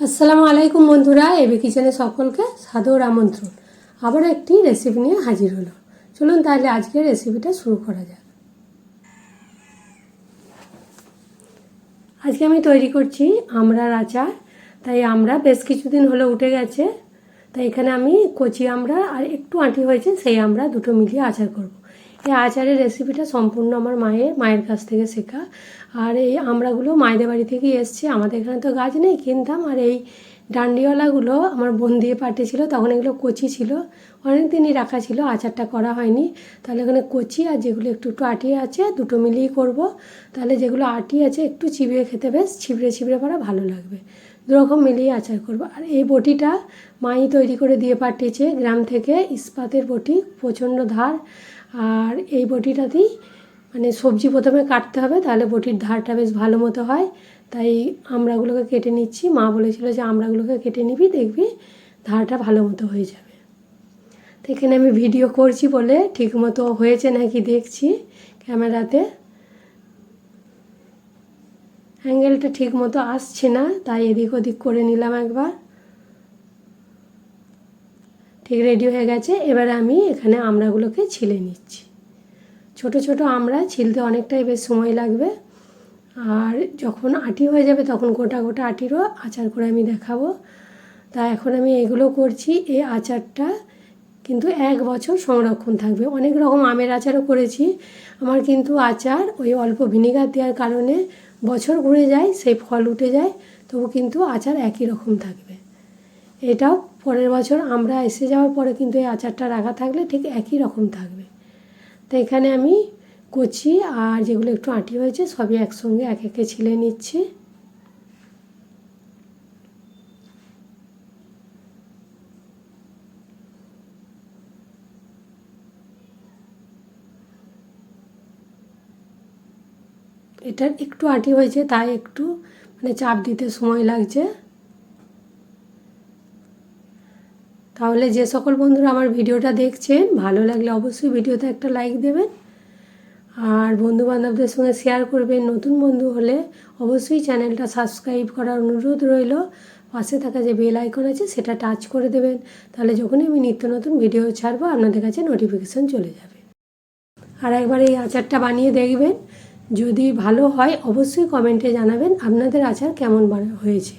আসসালামু আলাইকুম বন্ধুরা, এবি কিচেনে সকলকে সাদর আমন্ত্রণ। আবার একটি রেসিপি নিয়ে হাজির হলো। চলুন তাহলে আজকের রেসিপিটা শুরু করা যাক। আজকে আমি তৈরি করছি আমড়ার আচার। তাই আমরা বেশ কিছুদিন হলো উঠে গেছে, তাই এখানে আমি কচি আমড়া আর একটু আঁটি হয়েছে সেই আমড়া দুটো মিলিয়ে আচার করব। এই আচারের রেসিপিটা সম্পূর্ণ আমার মায়ের কাছ থেকে শেখা। আর এই আমড়াগুলো মায়েদের বাড়ি থেকেই এসছে, আমাদের এখানে তো গাছ নেই, কিনতাম। আর এই ডান্ডিওয়ালাগুলো আমার বোন দিয়ে পাঠিয়েছিল, তখন এগুলো কচি ছিল, অনেক দিনই রাখা ছিল, আচারটা করা হয়নি। তাহলে এখানে কচি আর যেগুলো একটু একটু আটি আছে দুটো মিলিয়েই করব। তাহলে যেগুলো আটি আছে একটু চিবিয়ে খেতে বেশ ছিবড়ে ছিবড়ে পড়া ভালো লাগবে, দুরকম মিলিয়ে আচার করব। আর এই বটিটা মাই তৈরি করে দিয়ে পাঠিয়েছে গ্রাম থেকে, ইস্পাতের বটি, প্রচণ্ড ধার। আর এই বটিটাতেই মানে সবজি প্রথমে কাটতে হবে, তাহলে বটির ধারটা বেশ ভালো মতো হয়। তাই আমড়াগুলোকে কেটে নিচ্ছি। মা বলেছিল যে আমড়াগুলোকে কেটে নিবি, দেখবি ধারটা ভালো মতো হয়ে যাবে। তো এখানে আমি ভিডিও করছি বলে ঠিক মতো হয়েছে নাকি দেখছি ক্যামেরাতে, অ্যাঙ্গেলটা ঠিক মতো আসছে না, তাই এদিক ওদিক করে নিলাম একবার। ঠিক রেডি হয়ে গেছে। এবারে আমি এখানে আমড়াগুলোকে ছিলে নিচ্ছি। ছোট ছোট আমড়া ছিলতে অনেকটাই বেশ সময় লাগবে। আর যখন আটি হয়ে যাবে তখন গোটা গোটা আটিরও আচার করে আমি দেখাবো। তা এখন আমি এগুলো করছি। এই আচারটা কিন্তু 1 বছর সংরক্ষণ থাকবে। অনেক রকম আমের আচারও করেছি, আমার কিন্তু আচার ওই অল্প ভিনেগার দেওয়ার কারণে বছর ঘুরে যায়, সেই ফল উঠে যায়, তবু কিন্তু আচার একই রকম থাকবে। এটাও পরের বছর আমরা এসে যাওয়ার পরে কিন্তু এই আচারটা রাখা থাকলে ঠিক একই রকম থাকবে। তো এখানে আমি কচি আর যেগুলো একটু আঁটি হয়েছে সবই একসঙ্গে এক একে ছিলে নিচ্ছি। এটার একটু আঁটি হয়েছে তাই একটু মানে চাপ দিতে সময় লাগছে। তাহলে যে সকল বন্ধুরা আমার ভিডিওটা দেখছেন, ভালো লাগলে অবশ্যই ভিডিওতে একটা লাইক দেবেন আর বন্ধুবান্ধবদের সঙ্গে শেয়ার করবেন। নতুন বন্ধু হলে অবশ্যই চ্যানেলটা সাবস্ক্রাইব করার অনুরোধ রইল। পাশে থাকা যে বেল আইকন আছে সেটা টাচ করে দেবেন, তাহলে যখনই আমি নিত্য নতুন ভিডিও ছাড়বো আপনাদের কাছে নোটিফিকেশান চলে যাবে। আর একবার এই আচারটা বানিয়ে দেখবেন, যদি ভালো হয় অবশ্যই কমেন্টে জানাবেন আপনাদের আচার কেমন হয়েছে।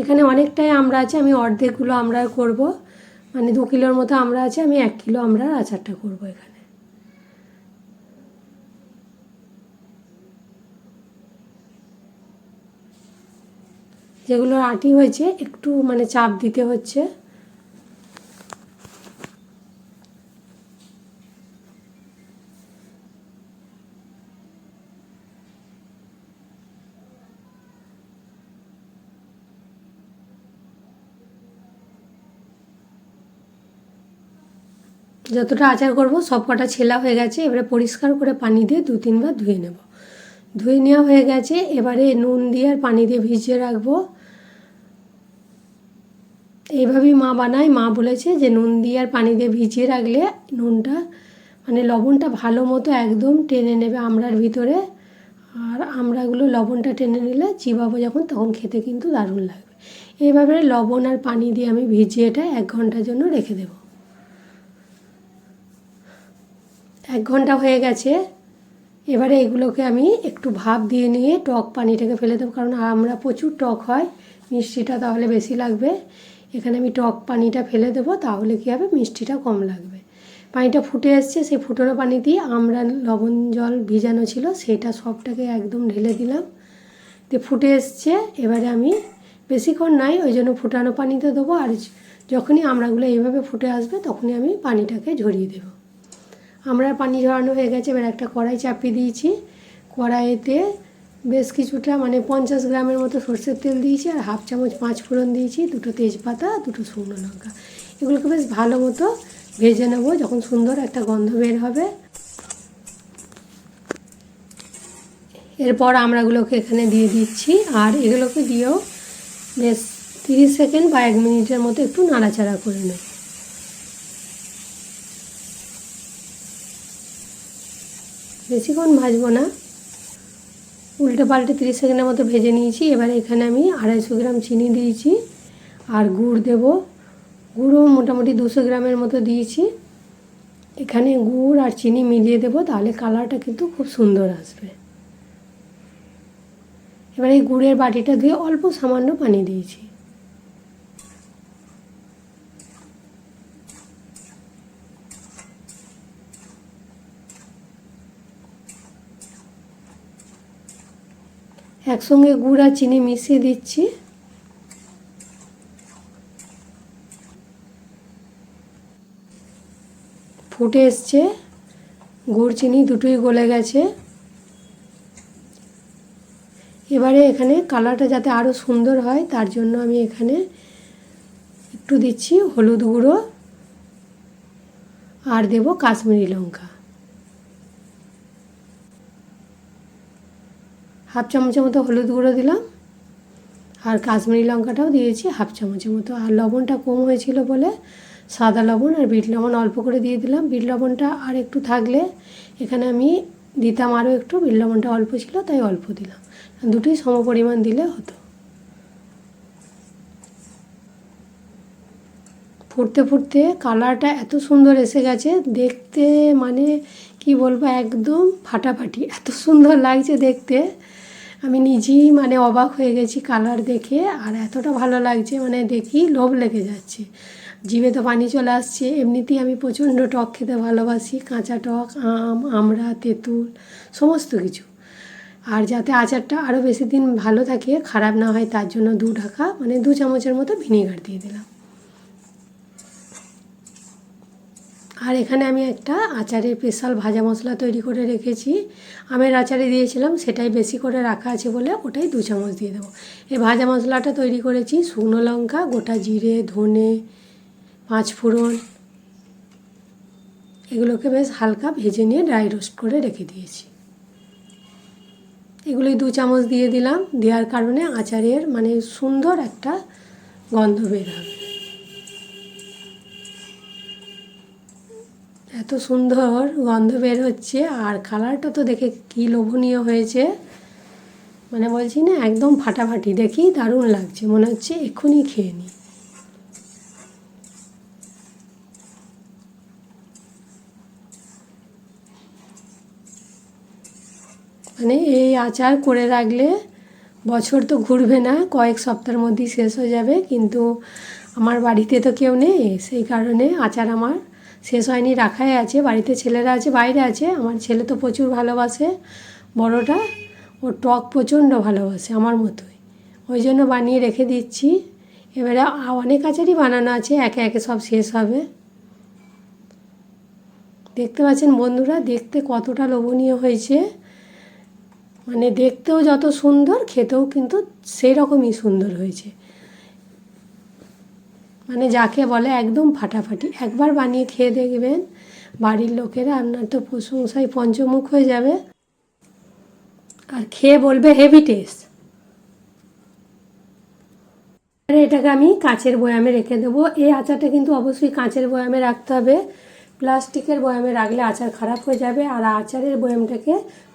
এখানে অনেকটাই আমড়া আছে, আমি অর্ধেকগুলো আমড়ার করব, মানে 2 কিলোর মতো আমড়া আছে, আমি 1 কিলো আমড়ার আচারটা করব। এখানে যেগুলো আটি হয়েছে একটু মানে চাপ দিতে হচ্ছে। যতটা আচার করব সব কটা ছেলা হয়ে গেছে। এবারে পরিষ্কার করে পানি দিয়ে 2-3 বার ধুয়ে নেব। ধুয়ে নেওয়া হয়ে গেছে। এবারে নুন দিয়ে আর পানি দিয়ে ভিজিয়ে রাখবো। এইভাবেই মা বানায়। মা বলেছে যে নুন দিয়ে আর পানি দিয়ে ভিজিয়ে রাখলে নুনটা মানে লবণটা ভালো মতো একদম টেনে নেবে আমড়ার ভিতরে। আর আমড়াগুলো লবণটা টেনে নিলে চিবাবো যখন, তখন খেতে কিন্তু দারুণ লাগবে। এইভাবে লবণ আর পানি দিয়ে আমি ভিজিয়ে এটা 1 ঘন্টার জন্য রেখে দেব। 1 ঘন্টা হয়ে গেছে। এবারে এগুলোকে আমি একটু ভাপ দিয়ে নিয়ে টক পানিটাকে ফেলে দেবো, কারণ আমরা প্রচুর টক হয়, মিষ্টিটা তাহলে বেশি লাগবে। এখানে আমি টক পানিটা ফেলে দেবো, তাহলে কী হবে মিষ্টিটা কম লাগবে। পানিটা ফুটে এসছে, সেই ফুটানো পানি দিয়ে আমরা লবণ জল ভিজানো ছিল সেটা সবটাকে একদম ঢেলে দিলাম, দিয়ে ফুটে এসছে। এবারে আমি বেশিক্ষণ নাই, ওই জন্য ফুটানো পানিতে দেবো। আর যখনই আমড়াগুলো এইভাবে ফুটে আসবে তখনই আমি পানিটাকে ঝরিয়ে দেবো। আমড়ার পানি ঝরানো হয়ে গেছে। এবার একটা কড়াই চাপিয়ে দিয়েছি। কড়াইতে বেশ কিছুটা মানে 50 গ্রামের মতো সরষের তেল দিয়েছি, আর 1/2 চামচ 5 ফোড়ন দিয়েছি, 2টো তেজপাতা, 2টো শুকনো লঙ্কা। এগুলোকে বেশ ভালো মতো ভেজে নেব, যখন সুন্দর একটা গন্ধ বের হবে। এরপর আমড়াগুলোকে এখানে দিয়ে দিচ্ছি, আর এগুলোকে দিয়েও বেশ 30 সেকেন্ড বা 1 মিনিটের মতো একটু নাড়াচাড়া করে নেব। বেশিক্ষণ ভাজবো না। উল্টে পাল্টে 30 সেকেন্ডের মতো ভেজে নিয়েছি। এবারে এখানে আমি 250 গ্রাম চিনি দিয়েছি আর গুড় দেব। গুড়ও মোটামুটি 200 গ্রামের মতো দিয়েছি। এখানে গুড় আর চিনি মিলিয়ে দেব, তাহলে কালারটা কিন্তু খুব সুন্দর আসবে। এবারে এই গুড়ের বাটিটা ধুয়ে অল্প সামান্য পানি দিয়েছি। একসঙ্গে গুড় আর চিনি মিশিয়ে দিচ্ছি। ফুটে এসছে, গুড় চিনি দুটোই গলে গেছে। এবারে এখানে কালারটা যাতে আরও সুন্দর হয় তার জন্য আমি এখানে একটু দিচ্ছি হলুদ গুঁড়ো আর দেব কাশ্মীরি লঙ্কা। হাফ চামচের মতো হলুদ গুঁড়ো দিলাম আর কাশ্মীরি লঙ্কাটাও দিয়েছি হাফ চামচের মতো। আর লবণটা কম হয়েছিল বলে সাদা লবণ আর বিট লবণ অল্প করে দিয়ে দিলাম। বিট লবণটা আর একটু থাকলে এখানে আমি দিতাম আরও একটু, বিট লবণটা অল্প ছিল তাই অল্প দিলাম, দুটোই সমপরিমাণ দিলে হতো। ফুটতে ফুটতে কালারটা এত সুন্দর এসে গেছে, দেখতে মানে কি বলবো, একদম ফাটাফাটি, এত সুন্দর লাগছে দেখতে। আমি নিজেই মানে অবাক হয়ে গেছি কালার দেখে, আর এতটা ভালো লাগছে মানে দেখি লোভ লেগে যাচ্ছে, জিভে তো পানি চলে আসছে। এমনিতেই আমি প্রচণ্ড টক খেতে ভালোবাসি, কাঁচা টক, আম, আমড়া, তেঁতুল সমস্ত কিছু। আর যাতে আচারটা আরও বেশি দিন ভালো থাকে, খারাপ না হয়, তার জন্য 2 চামচের মতো ভিনেগার দিয়ে দিলাম। আর এখানে আমি একটা আচারের স্পেশাল ভাজা মশলা তৈরি করে রেখেছি, আমের আচারে দিয়েছিলাম, সেটাই বেশি করে রাখা আছে বলে ওটাই 2 চামচ দিয়ে দেবো। এই ভাজা মশলাটা তৈরি করেছি শুকনো লঙ্কা, গোটা জিরে, ধনে, 5 ফোড়ন, এগুলোকে বেশ হালকা ভেজে নিয়ে ড্রাই রোস্ট করে রেখে দিয়েছি। এগুলোই 2 চামচ দিয়ে দিলাম, দেওয়ার কারণে আচারের মানে সুন্দর একটা গন্ধ বের হবে। এত সুন্দর গন্ধ বের হচ্ছে, আর কালারটা তো দেখে কী লোভনীয় হয়েছে, মানে বলছি না একদম ফাটাফাটি, দেখি দারুণ লাগছে, মনে হচ্ছে এক্ষুনি খেয়ে নিই। মানে এই আচার করে রাখলে বছর তো ঘুরবে না, কয়েক সপ্তাহের মধ্যেই শেষ হয়ে যাবে, কিন্তু আমার বাড়িতে তো কেউ নেই, সেই কারণে আচার আমার শেষ হয়নি, রাখাই আছে। বাড়িতে ছেলেরা আছে, বাইরে আছে। আমার ছেলে তো প্রচুর ভালোবাসে, বড়টা, ও টক প্রচণ্ড ভালোবাসে আমার মতোই, ওই জন্য বানিয়ে রেখে দিচ্ছি। এবারে অনেক আচারই বানানো আছে, একে একে সব শেষ হবে। দেখতে পাচ্ছেন বন্ধুরা, দেখতে কতটা লোভনীয় হয়েছে, মানে দেখতেও যত সুন্দর, খেতেও কিন্তু সেই রকমই সুন্দর হয়েছে, মানে যাকে বলে একদম ফাটাফাটি। একবার বানিয়ে খেয়ে দেখবেন, বাড়ির লোকেরা আপনার তো প্রশংসায় পঞ্চমুখ হয়ে যাবে, আর খেয়ে বলবে হেভি টেস্ট। এটাকে আমি কাঁচের বয়ামে রেখে দেবো। এই আচারটা কিন্তু অবশ্যই কাঁচের বয়ামে রাখতে হবে, প্লাস্টিকের বয়ামে রাখলে আচার খারাপ হয়ে যাবে। আর আচারের বয়ামটাকে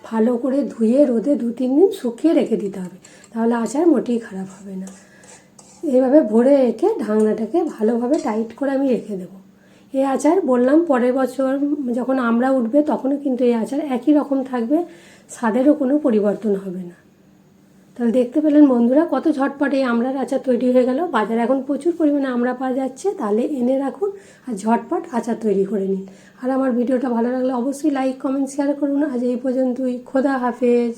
ভালো করে ধুয়ে রোদে 2-3 দিন শুকিয়ে রেখে দিতে হবে, তাহলে আচার মোটেই খারাপ হবে না। এইভাবে ভরে রেখে ঢাকনাটাকে ভালোভাবে টাইট করে আমি রেখে দেবো। এই আচার বললাম পরের বছর যখন আমরা উঠবে তখনও কিন্তু এই আচার একই রকম থাকবে, স্বাদেরও কোনো পরিবর্তন হবে না। তাহলে দেখতে পেলেন বন্ধুরা কত ঝটপট এই আমড়ার আচার তৈরি হয়ে গেল। বাজারে এখন প্রচুর পরিমাণে আমড়া পাওয়া যাচ্ছে, তাহলে এনে রাখুন আর ঝটপট আচার তৈরি করে নিন। আর আমার ভিডিওটা ভালো লাগলে অবশ্যই লাইক, কমেন্ট, শেয়ার করুন। আজ এই পর্যন্তই, খোদা হাফেজ।